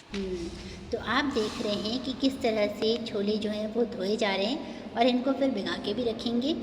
तो आप देख रहे हैं कि किस तरह से छोले जो हैं वो धोए जा रहे हैं और इनको फिर भिगा के भी रखेंगे।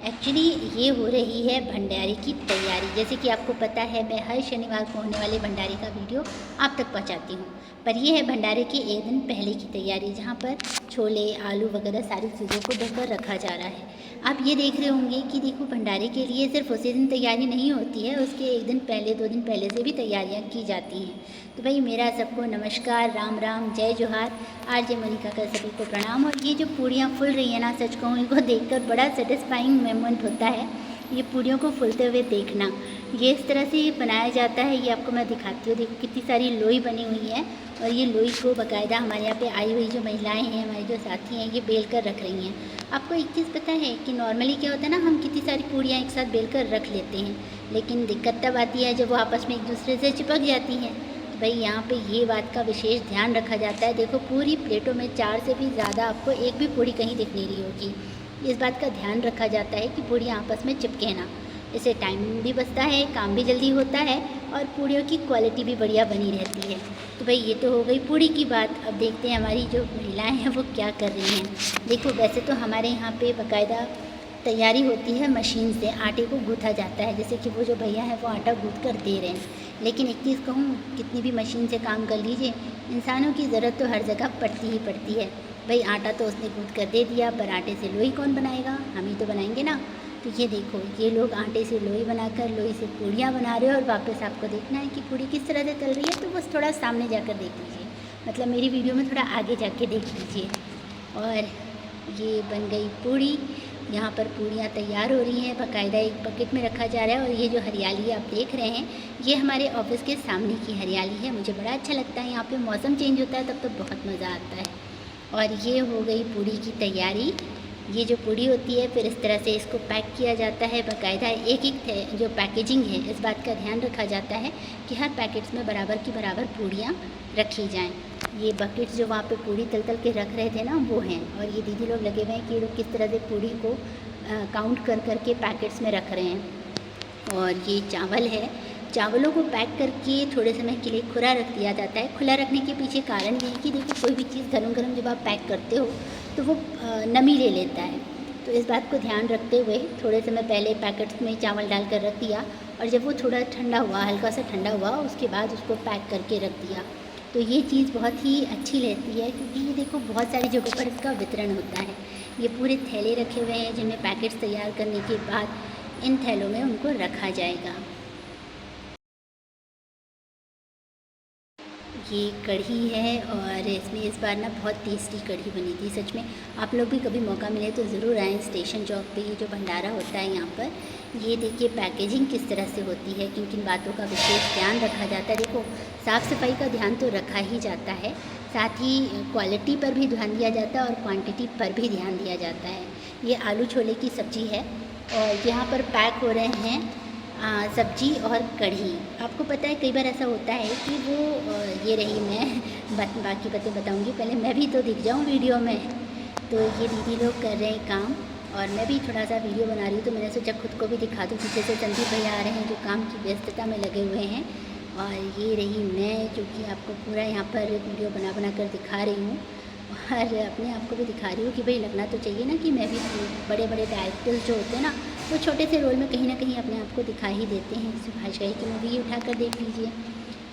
एक्चुअली ये हो रही है भंडारे की तैयारी। जैसे कि आपको पता है मैं हर शनिवार को होने वाले भंडारे का वीडियो आप तक पहुंचाती हूँ, पर ये है भंडारे के एक दिन पहले की तैयारी, जहाँ पर छोले आलू वगैरह सारी चीज़ों को धोकर रखा जा रहा है। आप ये देख रहे होंगे कि देखो भंडारे के लिए सिर्फ उसी दिन तैयारी नहीं होती है, उसके एक दिन पहले 2 दिन पहले से भी तैयारियाँ की जाती हैं। तो भाई मेरा सबको नमस्कार, राम राम, जय जोहार। आरजे मनिका का सभी को प्रणाम। और ये जो पूड़ियाँ फूल रही हैं ना, सच कहूँ इनको देखकर बड़ा सेटिस्फाइंग मोमेंट होता है, ये पूड़ियों को फूलते हुए देखना। ये इस तरह से बनाया जाता है, ये आपको मैं दिखाती हूँ। देखो कितनी सारी लोई बनी हुई है और ये लोई को बाकायदा हमारे यहाँ पे आई हुई जो महिलाएं हैं, हमारी जो साथी हैं, ये बेल कर रख रही हैं। आपको एक चीज़ पता है कि नॉर्मली क्या होता है ना, हम कितनी सारी पूड़ियाँ एक साथ बेल कर रख लेते हैं, लेकिन दिक्कत तब आती है जब वो आपस में एक दूसरे से चिपक जाती हैं। तो भाई यहाँ पे ये बात का विशेष ध्यान रखा जाता है। देखो पूरी प्लेटों में 4 से भी ज़्यादा आपको एक भी पूड़ी कहीं दिख नहीं रही होगी। इस बात का ध्यान रखा जाता है कि पूड़ियाँ आपस में चिपके ना। इससे टाइम भी बचता है, काम भी जल्दी होता है और पूड़ियों की क्वालिटी भी बढ़िया बनी रहती है। तो भाई ये तो हो गई पूड़ी की बात। अब देखते हैं हमारी जो महिलाएं हैं वो क्या कर रही हैं। देखो वैसे तो हमारे यहाँ पे बाकायदा तैयारी होती है, मशीन से आटे को गूँथा जाता है, जैसे कि वो जो भैया हैं वो आटा गूँथ कर दे रहे हैं। लेकिन एक चीज़ कहूँ, कितनी भी मशीन से काम कर लीजिए, इंसानों की ज़रूरत तो हर जगह पड़ती ही पड़ती है। भाई आटा तो उसने गूँथ कर दे दिया, पर आटे से लोई कौन बनाएगा, हम ही तो बनाएंगे ना। तो ये देखो ये लोग आटे से लोई बनाकर लोई से पूड़ियाँ बना रहे हैं। और वापस आपको देखना है कि पूड़ी किस तरह से तल रही है, तो बस थोड़ा सामने जाकर देख लीजिए, मतलब मेरी वीडियो में थोड़ा आगे जाके देख लीजिए। और ये बन गई पूड़ी। यहाँ पर पूड़ियाँ तैयार हो रही हैं, बाकायदा एक बकेट में रखा जा रहा है। और ये जो हरियाली आप देख रहे हैं, ये हमारे ऑफिस के सामने की हरियाली है। मुझे बड़ा अच्छा लगता है, यहाँ पे मौसम चेंज होता है तब तो बहुत मज़ा आता है। और ये हो गई पूड़ी की तैयारी। ये जो पूड़ी होती है फिर इस तरह से इसको पैक किया जाता है, बाकायदा एक एक जो पैकेजिंग है इस बात का ध्यान रखा जाता है कि हर पैकेट्स में बराबर की बराबर पूड़ियाँ रखी जाएं। ये बकेट्स जो वहाँ पे पूड़ी तल तल के रख रहे थे ना, वो हैं। और ये दीदी लोग लगे हुए हैं कि ये लोग किस तरह से पूड़ी को काउंट कर कर के पैकेट्स में रख रहे हैं। और ये चावल है, चावलों को पैक करके थोड़े समय के लिए खुला रख दिया जाता है। खुला रखने के पीछे कारण ये है कि देखो कोई भी चीज़ गरम गरम जब आप पैक करते हो तो वो नमी ले लेता है। तो इस बात को ध्यान रखते हुए थोड़े समय पहले पैकेट्स में चावल डाल कर रख दिया, और जब वो थोड़ा ठंडा हुआ, हल्का सा ठंडा हुआ, उसके बाद उसको पैक करके रख दिया। तो ये चीज़ बहुत ही अच्छी रहती है, क्योंकि ये देखो बहुत सारी जगहों पर इसका वितरण होता है। ये पूरे थैले रखे हुए हैं जिनमें पैकेट्स तैयार करने के बाद इन थैलों में उनको रखा जाएगा। ये कढ़ी है और इसमें इस बार ना बहुत टेस्टी कढ़ी बनी थी। सच में आप लोग भी कभी मौका मिले तो ज़रूर आएँ स्टेशन चौक पे, ये जो भंडारा होता है यहाँ पर। ये देखिए पैकेजिंग किस तरह से होती है, किन किन बातों का विशेष ध्यान रखा जाता है। देखो साफ़ सफाई का ध्यान तो रखा ही जाता है, साथ ही क्वालिटी पर भी ध्यान दिया जाता है और क्वान्टिटी पर भी ध्यान दिया जाता है। ये आलू छोले की सब्ज़ी है और यहाँ पर पैक हो रहे हैं सब्जी और कढ़ी। आपको पता है कई बार ऐसा होता है कि वो ये रही मैं बाकी बातें बताऊंगी, पहले मैं भी तो दिख जाऊं वीडियो में। तो ये दीदी लोग कर रहे हैं काम और मैं भी थोड़ा सा वीडियो बना रही हूँ, तो मैंने सोचा खुद को भी दिखा दूँ। पीछे से संदीप भैया आ रहे हैं जो काम की व्यस्तता में लगे हुए हैं, और ये रही मैं जो कि आपको पूरा यहाँ पर वीडियो बना बना कर दिखा रही हूँ। और अपने आप को भी दिखा रही हूँ कि भाई लगना तो चाहिए ना कि मैं भी, बड़े बड़े डायरेक्टर्स जो होते हैं ना वो छोटे से रोल में कहीं ना कहीं अपने आप को दिखा ही देते हैं। सुभाष घई की मूवी उठा कर देख लीजिए।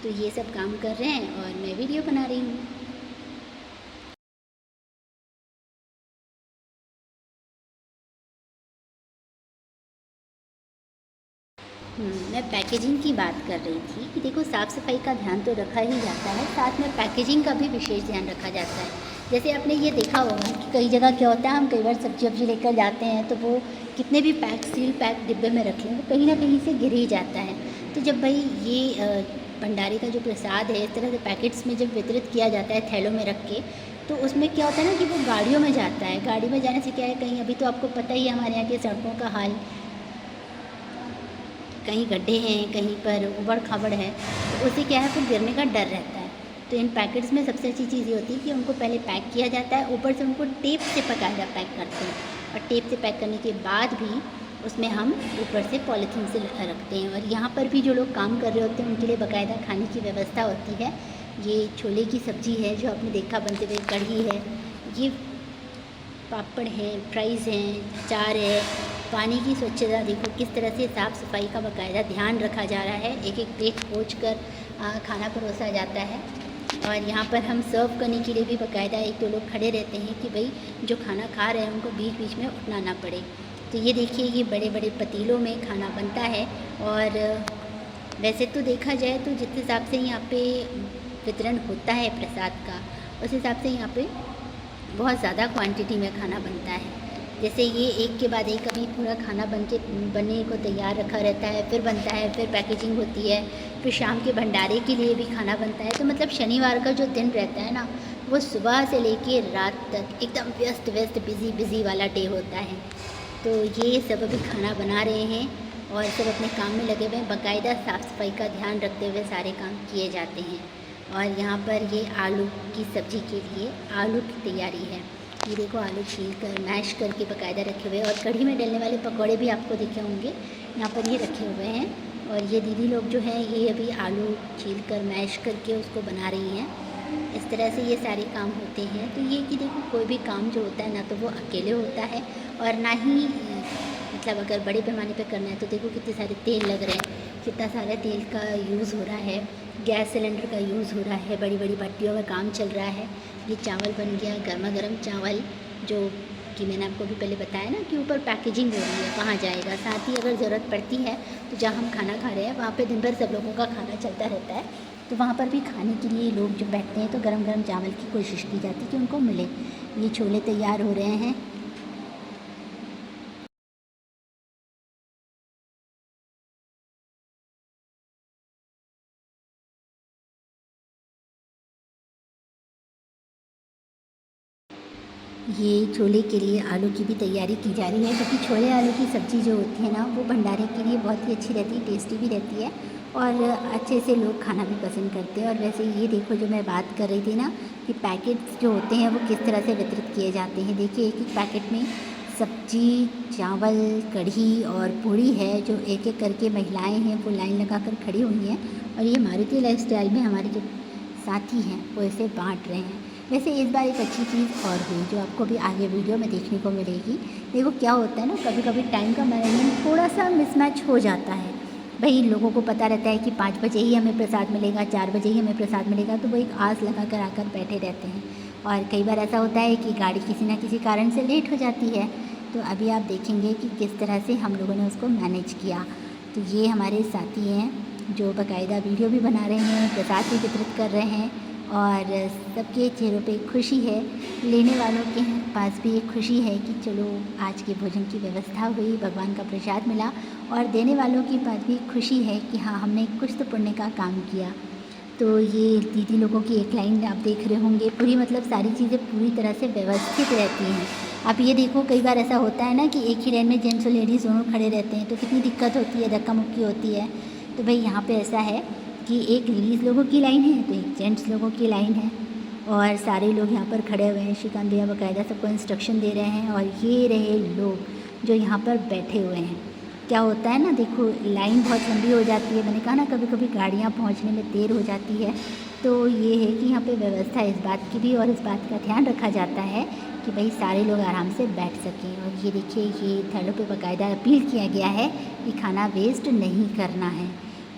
तो ये सब काम कर रहे हैं और मैं वीडियो बना रही हूँ। मैं पैकेजिंग की बात कर रही थी कि देखो साफ़ सफाई का ध्यान तो रखा ही जाता है, साथ में पैकेजिंग का भी विशेष ध्यान रखा जाता है। जैसे आपने ये देखा होगा कि कई जगह क्या होता है, हम कई बार सब्जी वब्जी लेकर जाते हैं तो वो कितने भी पैक सील पैक डिब्बे में रख लें वो कहीं ना कहीं से गिर ही जाता है। तो जब भाई ये भंडारे का जो प्रसाद है इस तरह से पैकेट्स में जब वितरित किया जाता है थैलों में रख के, तो उसमें क्या होता है ना कि वो गाड़ियों में जाता है। गाड़ी में जाने से क्या है, कहीं अभी तो आपको पता ही है हमारे यहाँ की सड़कों का हाल, कहीं गड्ढे हैं, कहीं पर उबड़ खाबड़ है, तो उससे क्या है फिर गिरने का डर रहता है। तो इन पैकेट्स में सबसे अच्छी चीज़ ये होती है कि उनको पहले पैक किया जाता है, ऊपर से उनको टेप से बाकायदा पैक करते हैं, और टेप से पैक करने के बाद भी उसमें हम ऊपर से पॉलीथीन से रखते हैं। और यहाँ पर भी जो लोग काम कर रहे होते हैं उनके लिए बाकायदा खाने की व्यवस्था होती है। ये छोले की सब्ज़ी है जो आपने देखा बनते हुए, कढ़ी है, ये पापड़ है, फ्राइज़ हैं, अचार है। पानी की स्वच्छता देखो किस तरह से साफ़ सफाई का बाकायदा ध्यान रखा जा रहा है। एक एक प्लेट पोंछ कर खाना परोसा जाता है। और यहाँ पर हम सर्व करने के लिए भी बाकायदा एक दो लोग खड़े रहते हैं कि भाई जो खाना खा रहे हैं उनको बीच बीच में उठना ना पड़े। तो ये देखिए, ये बड़े बड़े पतीलों में खाना बनता है। और वैसे तो देखा जाए तो जिस हिसाब से यहाँ पे वितरण होता है प्रसाद का, उस हिसाब से यहाँ पे बहुत ज़्यादा क्वांटिटी में खाना बनता है। जैसे ये एक के बाद एक अभी पूरा खाना बनने को तैयार रखा रहता है, फिर बनता है, फिर पैकेजिंग होती है, फिर शाम के भंडारे के लिए भी खाना बनता है। तो मतलब शनिवार का जो दिन रहता है ना, वो सुबह से लेके रात तक एकदम व्यस्त व्यस्त बिज़ी वाला डे होता है। तो ये सब अभी खाना बना रहे हैं और सब अपने काम में लगे हुए हैं। बाकायदा साफ़ सफाई का ध्यान रखते हुए सारे काम किए जाते हैं। और यहाँ पर ये आलू की सब्ज़ी के लिए आलू की तैयारी है। ये देखो, आलू छील कर मैश करके बाकायदा रखे हुए हैं। और कढ़ी में डलने वाले पकौड़े भी आपको दिखे होंगे, यहाँ पर ये रखे हुए हैं। और ये दीदी लोग जो हैं ये अभी आलू छील कर मैश करके उसको बना रही हैं। इस तरह से ये सारे काम होते हैं। तो ये कि देखो, कोई भी काम जो होता है ना तो वो अकेले होता है और ना ही मतलब अगर बड़े पैमाने पे करना है तो देखो कितने सारे तेल लग रहे हैं, कितना सारा तेल का यूज़ हो रहा है, गैस सिलेंडर का यूज़ हो रहा है, बड़ी बड़ी भट्टियों में काम चल रहा है। ये चावल बन गया, गर्मा गर्म चावल, जो कि मैंने आपको भी पहले बताया ना कि ऊपर पैकेजिंग हो रही है, कहाँ जाएगा। साथ ही अगर ज़रूरत पड़ती है तो जहाँ हम खाना खा रहे हैं वहाँ पे दिन भर सब लोगों का खाना चलता रहता है, तो वहाँ पर भी खाने के लिए लोग जो बैठते हैं तो गरम गरम चावल की कोशिश की जाती है कि उनको मिले। ये छोले तैयार हो रहे हैं। ये छोले के लिए आलू की भी तैयारी की जा रही है, क्योंकि छोले आलू की सब्ज़ी जो होती है ना वो भंडारे के लिए बहुत ही अच्छी रहती है, टेस्टी भी रहती है और अच्छे से लोग खाना भी पसंद करते हैं। और वैसे ये देखो, जो मैं बात कर रही थी ना कि पैकेट्स जो होते हैं वो किस तरह से वितरित किए जाते हैं। देखिए, एक एक पैकेट में सब्जी, चावल, कढ़ी और पूड़ी है, जो एक एक करके महिलाएँ हैं वो लाइन लगा कर खड़ी हुई हैं। और ये मारुति लाइफ़स्टाइल में हमारे जो साथी हैं वो इसे बाँट रहे हैं। वैसे इस बार एक अच्छी चीज़ और हुई जो आपको भी आगे वीडियो में देखने को मिलेगी। देखो क्या होता है ना, कभी कभी टाइम का मैनेजमेंट थोड़ा सा मिसमैच हो जाता है। भाई लोगों को पता रहता है कि 5 बजे ही हमें प्रसाद मिलेगा, 4 बजे ही हमें प्रसाद मिलेगा, तो वो एक आस लगा कर आकर बैठे रहते हैं। और कई बार ऐसा होता है कि गाड़ी किसी ना किसी कारण से लेट हो जाती है। तो अभी आप देखेंगे कि किस तरह से हम लोगों ने उसको मैनेज किया। तो ये हमारे साथी हैं जो बाकायदा वीडियो भी बना रहे हैं, प्रसाद भी वितरित कर रहे हैं और सबके चेहरों पे खुशी है। लेने वालों के पास भी एक खुशी है कि चलो आज के भोजन की व्यवस्था हुई, भगवान का प्रसाद मिला। और देने वालों के पास भी खुशी है कि हाँ, हमने कुछ तो पुण्य का काम किया। तो ये दीदी लोगों की एक लाइन आप देख रहे होंगे, पूरी मतलब सारी चीज़ें पूरी तरह से व्यवस्थित रहती हैं। आप ये देखो, कई बार ऐसा होता है ना कि एक ही लाइन में जेंट्स और लेडीज़ दोनों खड़े रहते हैं तो कितनी दिक्कत होती है, धक्का मुक्की होती है। तो भाई यहाँ पे ऐसा है कि एक लेडीज़ लोगों की लाइन है तो एक जेंट्स लोगों की लाइन है और सारे लोग यहाँ पर खड़े हुए हैं। श्रीकांत भैया बाकायदा सबको इंस्ट्रक्शन दे रहे हैं। और ये रहे लोग जो यहाँ पर बैठे हुए हैं। क्या होता है ना, देखो लाइन बहुत लंबी हो जाती है, मैंने कहा ना कभी कभी गाड़ियाँ पहुँचने में देर हो जाती है। तो ये है कि यहाँ पे व्यवस्था इस बात की भी और इस बात का ध्यान रखा जाता है कि भाई सारे लोग आराम से बैठ सकें। और ये देखिए, ये थालों पे बाकायदा अपील किया गया है कि खाना वेस्ट नहीं करना है।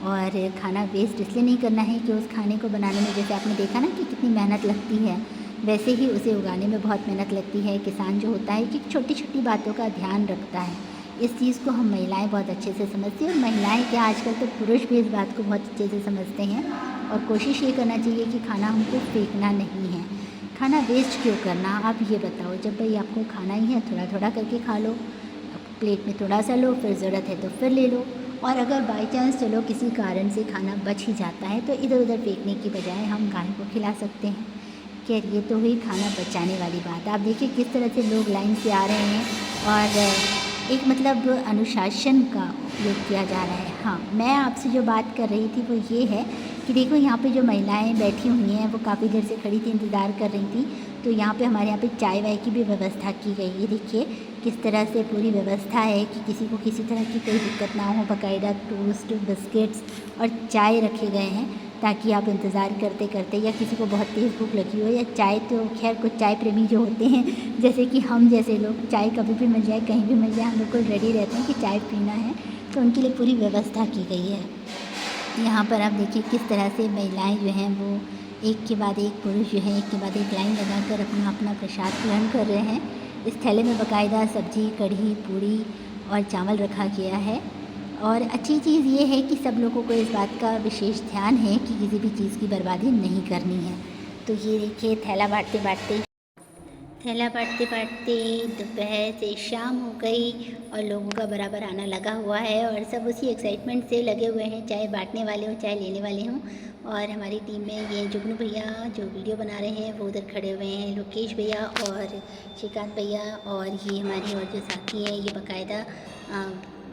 और खाना वेस्ट इसलिए नहीं करना है कि उस खाने को बनाने में, जैसे आपने देखा ना कि कितनी मेहनत लगती है, वैसे ही उसे उगाने में बहुत मेहनत लगती है। किसान जो होता है कि छोटी छोटी बातों का ध्यान रखता है। इस चीज़ को हम महिलाएं बहुत अच्छे से समझती हैं और महिलाएं क्या, आजकल तो पुरुष भी इस बात को बहुत अच्छे से समझते हैं। और कोशिश ये करना चाहिए कि खाना हमको फेंकना नहीं है। खाना वेस्ट क्यों करना, आप ये बताओ। जब भाई आपको खाना ही है, थोड़ा थोड़ा करके खा लो, प्लेट में थोड़ा सा लो, फिर ज़रूरत है तो फिर ले लो। और अगर बाई चांस चलो किसी कारण से खाना बच ही जाता है तो इधर उधर फेंकने की बजाय हम गाय को खिला सकते हैं। खैर, ये तो हुई खाना बचाने वाली बात। आप देखिए किस तरह से लोग लाइन से आ रहे हैं और एक मतलब अनुशासन का उपयोग किया जा रहा है। हाँ, मैं आपसे जो बात कर रही थी वो ये है कि देखो यहाँ पे जो महिलाएं बैठी हुई हैं वो काफ़ी देर से खड़ी थी, इंतज़ार कर रही थी। तो यहाँ पे हमारे यहाँ पे चाय वाय की भी व्यवस्था की गई है। देखिए किस तरह से पूरी व्यवस्था है कि किसी को किसी तरह की कोई दिक्कत ना हो। बाकायदा टोस्ट, बिस्किट्स और चाय रखे गए हैं। ताकि आप इंतज़ार करते करते, या किसी को बहुत तेज़ भूख लगी हो, या चाय तो खैर कुछ चाय प्रेमी जो होते हैं जैसे कि हम जैसे लोग, चाय कभी भी मिल जाए कहीं भी मिल जाए हम बिल्कुल रेडी रहते हैं कि चाय पीना है, तो उनके लिए पूरी व्यवस्था की गई है। यहाँ पर आप देखिए किस तरह से महिलाएं जो हैं वो एक के बाद एक, पुरुष जो है एक के बाद एक लाइन लगाकर अपना अपना प्रसाद ग्रहण कर रहे हैं। इस थैले में बाकायदा सब्जी, कढ़ी, पूरी और चावल रखा गया है। और अच्छी चीज़ ये है कि सब लोगों को इस बात का विशेष ध्यान है कि किसी भी चीज़ की बर्बादी नहीं करनी है। तो ये देखिए थैला बाँटते बाँटते दोपहर से शाम हो गई और लोगों का बराबर आना लगा हुआ है और सब उसी एक्साइटमेंट से लगे हुए हैं, चाहे बांटने वाले हों चाहे लेने वाले हों। और हमारी टीम में ये जुगनू भैया जो वीडियो बना रहे हैं वो उधर खड़े हुए हैं, लोकेश भैया और श्रीकांत भैया, और ये हमारे और जो साथी हैं ये बाकायदा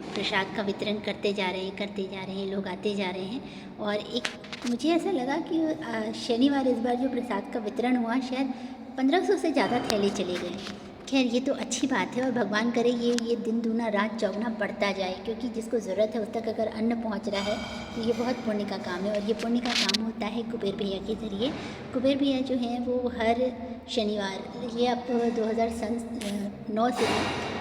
प्रसाद का वितरण करते जा रहे हैं, लोग आते जा रहे हैं। और एक मुझे ऐसा लगा कि शनिवार इस बार जो प्रसाद का वितरण हुआ शायद 1500 से ज़्यादा थैले चले गए। खैर ये तो अच्छी बात है और भगवान करे ये दिन दूना रात चौगुना बढ़ता जाए, क्योंकि जिसको ज़रूरत है उस तक अगर अन्न पहुंच रहा है तो ये बहुत पुण्य का काम है। और ये पुण्य का काम होता है कुबेर भैया के ज़रिए। कुबेर भैया जो हैं वो हर शनिवार, ये अब 2009 से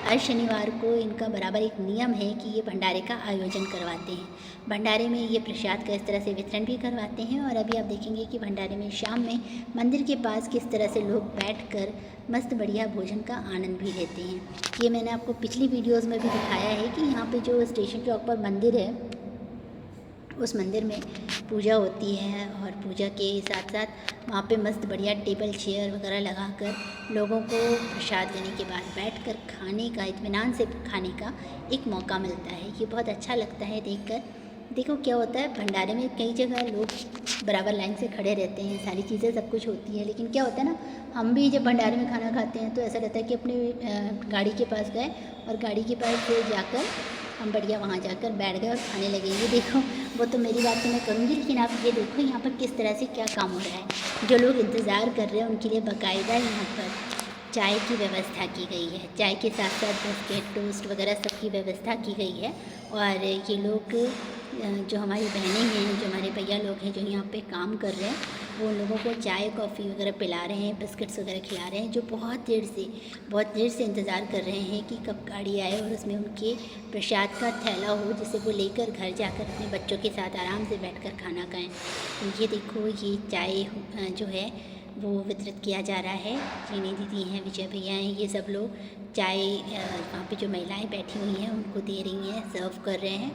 हर शनिवार को इनका बराबर एक नियम है कि ये भंडारे का आयोजन करवाते हैं। भंडारे में ये प्रसाद का इस तरह से वितरण भी करवाते हैं। और अभी आप देखेंगे कि भंडारे में शाम में मंदिर के पास किस तरह से लोग बैठकर मस्त बढ़िया भोजन का आनंद भी लेते हैं। ये मैंने आपको पिछली वीडियोस में भी दिखाया है कि यहाँ पे जो स्टेशन चौक पर मंदिर है उस मंदिर में पूजा होती है, और पूजा के साथ साथ वहाँ पे मस्त बढ़िया टेबल चेयर वगैरह लगाकर लोगों को प्रसाद लेने के बाद बैठकर खाने का, इत्मीनान से खाने का एक मौका मिलता है। ये बहुत अच्छा लगता है देखकर। देखो क्या होता है, भंडारे में कई जगह लोग बराबर लाइन से खड़े रहते हैं, सारी चीज़ें सब कुछ होती है, लेकिन क्या होता है ना, हम भी जब भंडारे में खाना खाते हैं तो ऐसा रहता है कि अपनी गाड़ी के पास गए और गाड़ी के पास जाकर हम बढ़िया वहाँ जाकर बैठ गए और खाने लगे। ये देखो, वो तो मेरी बात तो मैं करूँगी, लेकिन आप ये देखो यहाँ पर किस तरह से क्या काम हो रहा है। जो लोग इंतज़ार कर रहे हैं उनके लिए बाकायदा यहाँ पर चाय की व्यवस्था की गई है। चाय के साथ साथ बिस्किट, टोस्ट वगैरह सब की व्यवस्था की गई है। और ये लोग जो हमारी बहनें हैं, जो हमारे भैया लोग हैं जो यहाँ पे काम कर रहे हैं, वो उन लोगों को चाय कॉफ़ी वगैरह पिला रहे हैं, बिस्किट्स वगैरह खिला रहे हैं, जो बहुत देर से इंतज़ार कर रहे हैं कि कब गाड़ी आए और उसमें उनके प्रसाद का थैला हो, जिसे वो लेकर घर जाकर अपने बच्चों के साथ आराम से बैठकर खाना खाएं। तो ये देखो, ये चाय जो है वो वितरित किया जा रहा है। चीनी दीदी हैं, विजय भैया हैं, ये सब लोग चाय वहाँ पे जो महिलाएं बैठी हुई हैं उनको दे रही हैं, सर्व कर रहे हैं,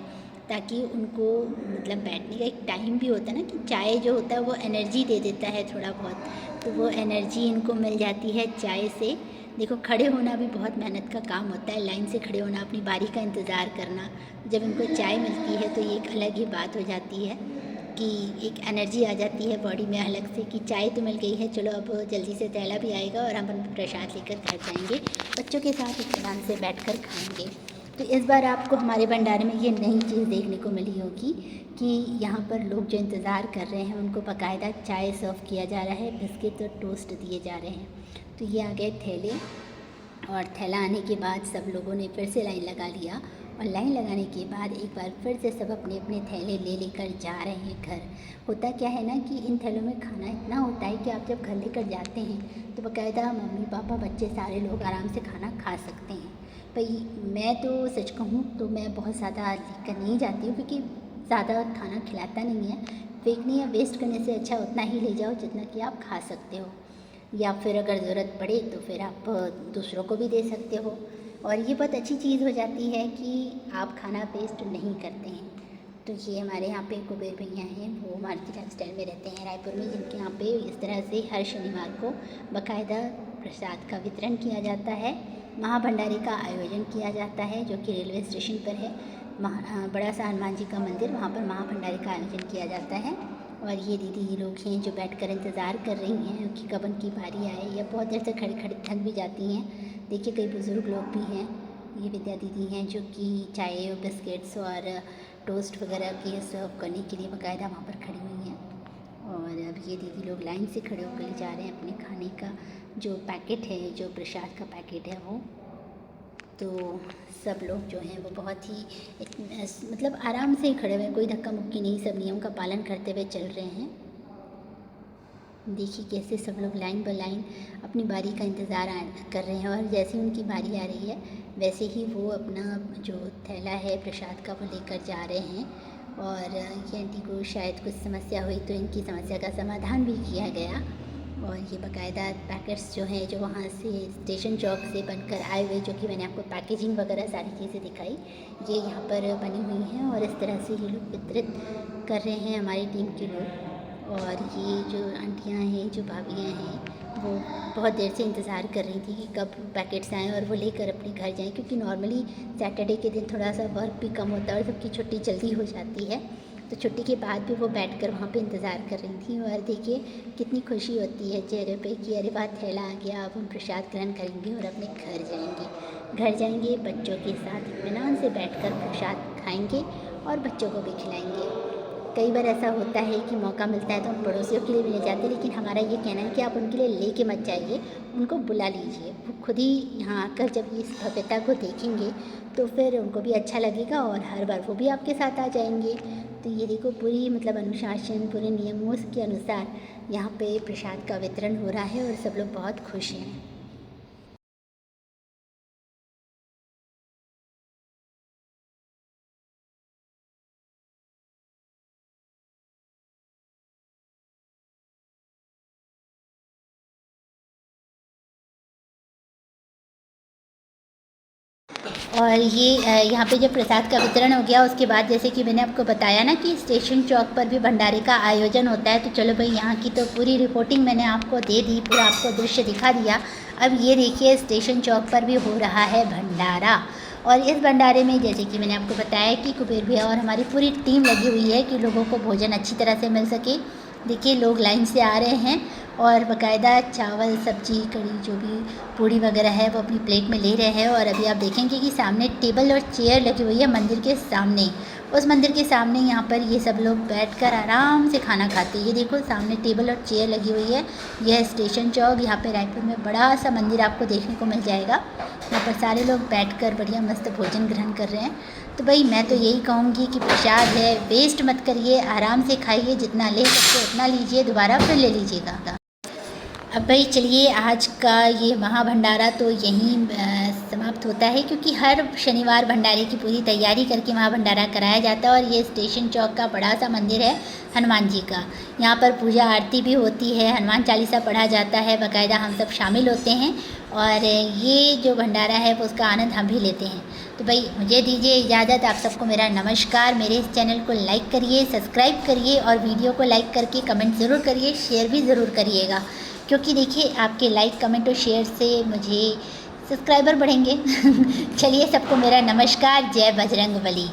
ताकि उनको मतलब बैठने का एक टाइम भी होता है ना, कि चाय जो होता है वो एनर्जी दे देता है थोड़ा बहुत, तो वो एनर्जी इनको मिल जाती है चाय से। देखो, खड़े होना भी बहुत मेहनत का काम होता है, लाइन से खड़े होना, अपनी बारी का इंतज़ार करना। जब इनको चाय मिलती है तो ये एक अलग ही बात हो जाती है कि एक एनर्जी आ जाती है बॉडी में अलग से, कि चाय तो मिल गई है, चलो अब जल्दी से थैला भी आएगा और हम प्रसाद लेकर घर जाएंगे, बच्चों के साथ इत्मीनान से बैठकर खाएंगे। तो इस बार आपको हमारे भंडारे में ये नई चीज़ देखने को मिली होगी कि यहाँ पर लोग जो इंतज़ार कर रहे हैं उनको बाकायदा चाय सर्व किया जा रहा है, बिस्किट और टोस्ट दिए जा रहे हैं। तो ये आ गए थैले, और थैला आने के बाद सब लोगों ने फिर से लाइन लगा लिया, और लाइन लगाने के बाद एक बार फिर से सब अपने अपने थैले ले लेकर जा रहे हैं घर। होता क्या है ना कि इन थैलों में खाना इतना होता है कि आप जब घर लेकर जाते हैं तो बाकायदा मम्मी पापा बच्चे सारे लोग आराम से खाना खा सकते हैं। भाई मैं तो सच कहूँ तो मैं बहुत ज़्यादा लेकर नहीं जाती हूँ, क्योंकि ज़्यादा खाना खिलाता नहीं है। फेंकने या वेस्ट करने से अच्छा उतना ही ले जाओ जितना कि आप खा सकते हो, या फिर अगर ज़रूरत पड़े तो फिर आप दूसरों को भी दे सकते हो। और ये बहुत अच्छी चीज़ हो जाती है कि आप खाना वेस्ट नहीं करते हैं। तो ये हमारे यहाँ पे कुबेर भैया हैं, वो मारुति लाइफस्टाइल में रहते हैं रायपुर में, जिनके यहाँ पे इस तरह से हर शनिवार को बाकायदा प्रसाद का वितरण किया जाता है, महाभंडारे का आयोजन किया जाता है, जो कि रेलवे स्टेशन पर है। बड़ा सा हनुमान जी का मंदिर, वहाँ पर महाभंडारे का आयोजन किया जाता है। और ये दीदी लोग हैं जो बैठकर इंतज़ार कर रही हैं कि कब उनकी बारी आए, या बहुत देर से खड़े खड़े थक भी जाती हैं। देखिए, कई बुज़ुर्ग लोग भी हैं। ये विद्या दीदी हैं जो कि चाय और बिस्किट्स और टोस्ट वगैरह के सर्व करने के लिए बाकायदा वहाँ पर खड़ी हुई हैं। और अब ये दीदी लोग लाइन से खड़े होकर ले जा रहे हैं अपने खाने का जो पैकेट है, जो प्रसाद का पैकेट है वो। तो सब लोग जो हैं वो बहुत ही मतलब आराम से खड़े हुए हैं, कोई धक्का मुक्की नहीं, सब नियम का पालन करते हुए चल रहे हैं। देखिए कैसे सब लोग लाइन बाय लाइन अपनी बारी का इंतज़ार कर रहे हैं, और जैसे ही उनकी बारी आ रही है वैसे ही वो अपना जो थैला है प्रसाद का वो लेकर जा रहे हैं। और ये आंटी को शायद कुछ समस्या हुई तो इनकी समस्या का समाधान भी किया गया। और ये बाकायदा पैकेट्स जो हैं जो वहाँ से स्टेशन चौक से बनकर आए हुए, जो कि मैंने आपको पैकेजिंग वगैरह सारी चीज़ें दिखाई, ये यहाँ पर बनी हुई हैं और इस तरह से ये लोग वितरित कर रहे हैं हमारी टीम के लोग। और ये जो आंटियाँ हैं, जो भाभियाँ हैं, वो बहुत देर से इंतज़ार कर रही थी कि कब पैकेट्स आएँ और वो लेकर अपने घर जाएँ, क्योंकि नॉर्मली सैटरडे के दिन थोड़ा सा वर्क भी कम होता है और सबकी छुट्टी जल्दी हो जाती है। तो छुट्टी के बाद भी वो बैठकर वहाँ पे इंतज़ार कर रही थी। और देखिए कितनी खुशी होती है चेहरे पे कि अरे वाह, थैला आ गया, अब हम प्रसाद ग्रहण करेंगे और अपने घर जाएंगे, बच्चों के साथ इत्मीनान से बैठकर प्रसाद खाएंगे और बच्चों को भी खिलाएंगे। कई बार ऐसा होता है कि मौका मिलता है तो हम पड़ोसियों के लिए भी ले जाते हैं, लेकिन हमारा ये कहना है कि आप उनके लिए लेके मत जाइए, उनको बुला लीजिए। वो खुद ही यहाँ आकर जब इस भव्यता को देखेंगे तो फिर उनको भी अच्छा लगेगा और हर बार वो भी आपके साथ आ जाएंगे। तो ये देखो पूरी मतलब अनुशासन, पूरे नियमों के अनुसार यहाँ पे प्रसाद का वितरण हो रहा है और सब लोग बहुत खुश हैं। और ये यहाँ पे जब प्रसाद का वितरण हो गया उसके बाद, जैसे कि मैंने आपको बताया ना कि स्टेशन चौक पर भी भंडारे का आयोजन होता है, तो चलो भाई यहाँ की तो पूरी रिपोर्टिंग मैंने आपको दे दी, पूरा आपको दृश्य दिखा दिया। अब ये देखिए स्टेशन चौक पर भी हो रहा है भंडारा। और इस भंडारे में जैसे कि मैंने आपको बताया कि कुबेर भैया और हमारी पूरी टीम लगी हुई है कि लोगों को भोजन अच्छी तरह से मिल सके। देखिए लोग लाइन से आ रहे हैं और बाकायदा चावल, सब्जी, कढ़ी, जो भी पूड़ी वगैरह है वो अपनी प्लेट में ले रहे हैं। और अभी आप देखेंगे कि सामने टेबल और चेयर लगी हुई है मंदिर के सामने। उस मंदिर के सामने यहाँ पर ये सब लोग बैठकर आराम से खाना खाते हैं। ये देखो सामने टेबल और चेयर लगी हुई है। यह स्टेशन चौक, यहाँ पे रायपुर में बड़ा सा मंदिर आपको देखने को मिल जाएगा। यहाँ पर सारे लोग बैठकर बढ़िया मस्त भोजन ग्रहण कर रहे हैं। तो भाई मैं तो यही कहूँगी कि प्रसाद है, वेस्ट मत करिए, आराम से खाइए, जितना ले सकते उतना लीजिए, दोबारा फिर ले लीजिएगा। अब भाई चलिए आज का ये महाभंडारा तो यहीं समाप्त होता है, क्योंकि हर शनिवार भंडारे की पूरी तैयारी करके महाभंडारा कराया जाता है। और ये स्टेशन चौक का बड़ा सा मंदिर है हनुमान जी का, यहाँ पर पूजा आरती भी होती है, हनुमान चालीसा पढ़ा जाता है, बाकायदा हम सब शामिल होते हैं और ये जो भंडारा है वो उसका आनंद हम भी लेते हैं। तो भाई मुझे दीजिए इजाज़त, आप सबको मेरा नमस्कार। मेरे इस चैनल को लाइक करिए, सब्सक्राइब करिए और वीडियो को लाइक करके कमेंट ज़रूर करिए, शेयर भी ज़रूर करिएगा, क्योंकि देखिए आपके लाइक, कमेंट और शेयर से मुझे सब्सक्राइबर बढ़ेंगे। चलिए सबको मेरा नमस्कार, जय बजरंगबली।